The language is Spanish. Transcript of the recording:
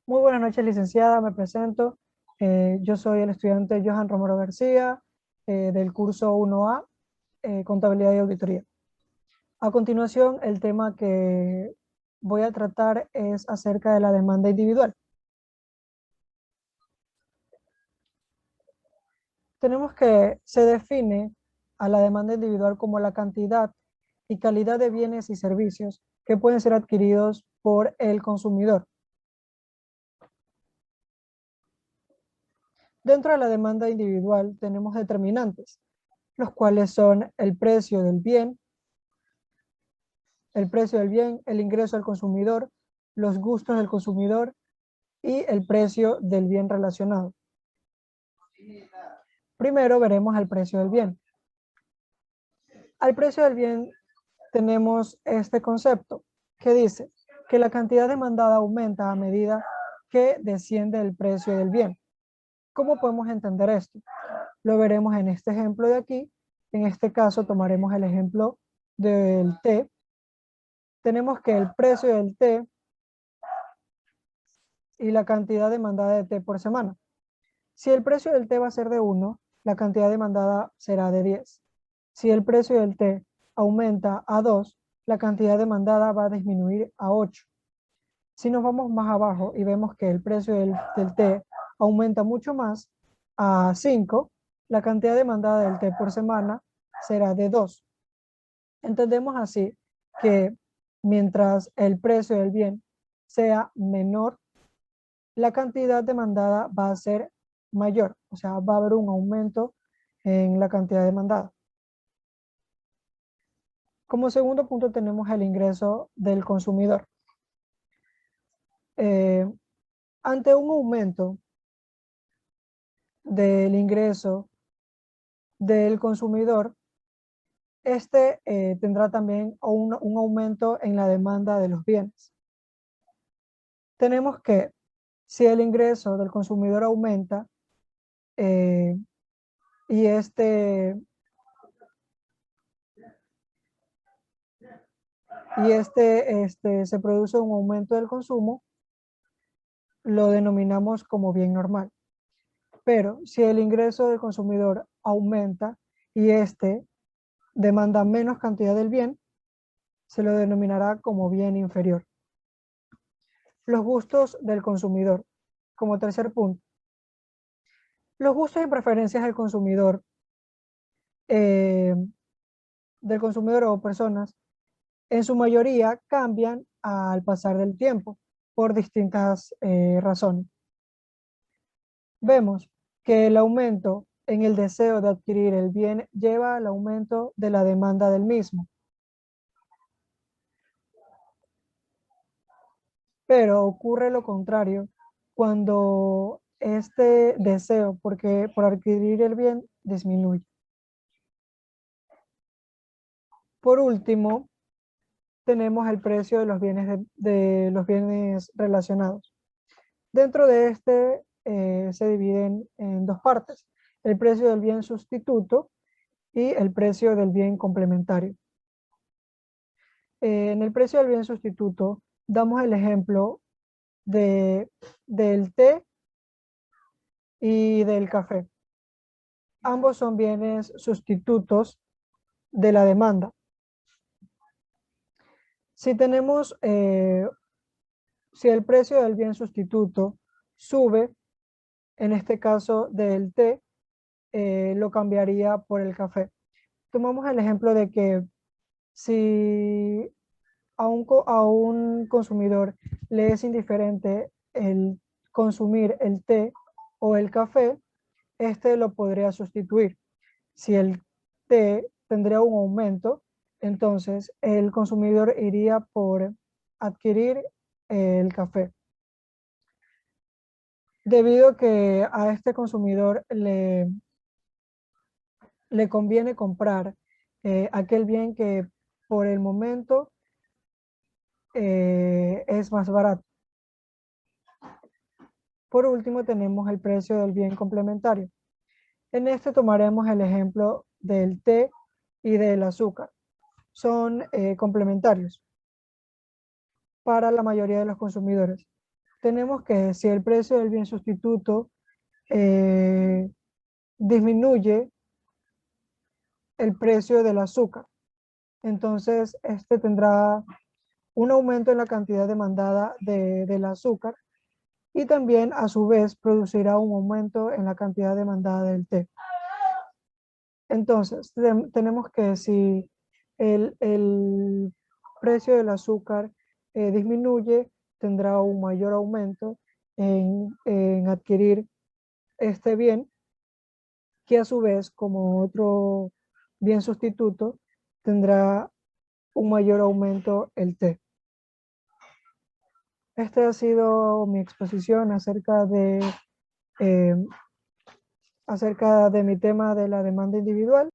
Muy buenas noches, licenciada. Me presento. Yo soy el estudiante Johan Romero García, del curso 1A, Contabilidad y Auditoría. A continuación, el tema que voy a tratar es acerca de la demanda individual. Tenemos que se define a la demanda individual como la cantidad y calidad de bienes y servicios que pueden ser adquiridos por el consumidor. Dentro de la demanda individual tenemos determinantes, los cuales son el precio del bien, el ingreso del consumidor, los gustos del consumidor y el precio del bien relacionado. Primero veremos el precio del bien. Al precio del bien tenemos este concepto que dice que la cantidad demandada aumenta a medida que desciende el precio del bien. ¿Cómo podemos entender esto? Lo veremos en este ejemplo de aquí. En este caso tomaremos el ejemplo del té. Tenemos que el precio del té y la cantidad demandada de té por semana. Si el precio del té va a ser de 1, la cantidad demandada será de 10. Si el precio del té aumenta a 2, la cantidad demandada va a disminuir a 8. Si nos vamos más abajo y vemos que el precio del té aumenta mucho más, a 5, la cantidad demandada del té por semana será de 2. Entendemos así que mientras el precio del bien sea menor, la cantidad demandada va a ser mayor, o sea, va a haber un aumento en la cantidad demandada. Como segundo punto tenemos el ingreso del consumidor. Eh, Ante un aumento del ingreso del consumidor, este tendrá también un aumento en la demanda de los bienes. Tenemos que si el ingreso del consumidor aumenta eh, y se produce un aumento del consumo, lo denominamos como bien normal. Pero si el ingreso del consumidor aumenta y demanda menos cantidad del bien, se lo denominará como bien inferior. Los gustos del consumidor. Como tercer punto, los gustos y preferencias eh, del consumidor o personas, en su mayoría cambian al pasar del tiempo por distintas razones. Vemos que el aumento en el deseo de adquirir el bien lleva al aumento de la demanda del mismo. Pero ocurre lo contrario cuando este deseo por adquirir el bien disminuye. Por último, tenemos el precio de los bienes, de los bienes relacionados. Dentro de se dividen en dos partes, el precio del bien sustituto y el precio del bien complementario. En el precio del bien sustituto damos el ejemplo del té y del café. Ambos son bienes sustitutos de la demanda. Si tenemos, si el precio del bien sustituto sube, en este caso del té, lo cambiaría por el café. Tomamos el ejemplo de que si a un consumidor le es indiferente el consumir el té o el café, este lo podría sustituir. Si el té tendría un aumento, entonces el consumidor iría por adquirir el café. Debido a que a este consumidor le conviene comprar aquel bien que por el momento es más barato. Por último, tenemos el precio del bien complementario. En este tomaremos el ejemplo del té y del azúcar. Son complementarios para la mayoría de los consumidores. tenemos que si el precio del bien sustituto disminuye el precio del azúcar, entonces este tendrá un aumento en la cantidad demandada del azúcar y también a su vez producirá un aumento en la cantidad demandada del té. Entonces, tenemos que si el precio del azúcar disminuye, tendrá un mayor aumento en adquirir este bien, que a su vez, como otro bien sustituto, tendrá un mayor aumento el té. Esta ha sido mi exposición eh, acerca de mi tema de la demanda individual.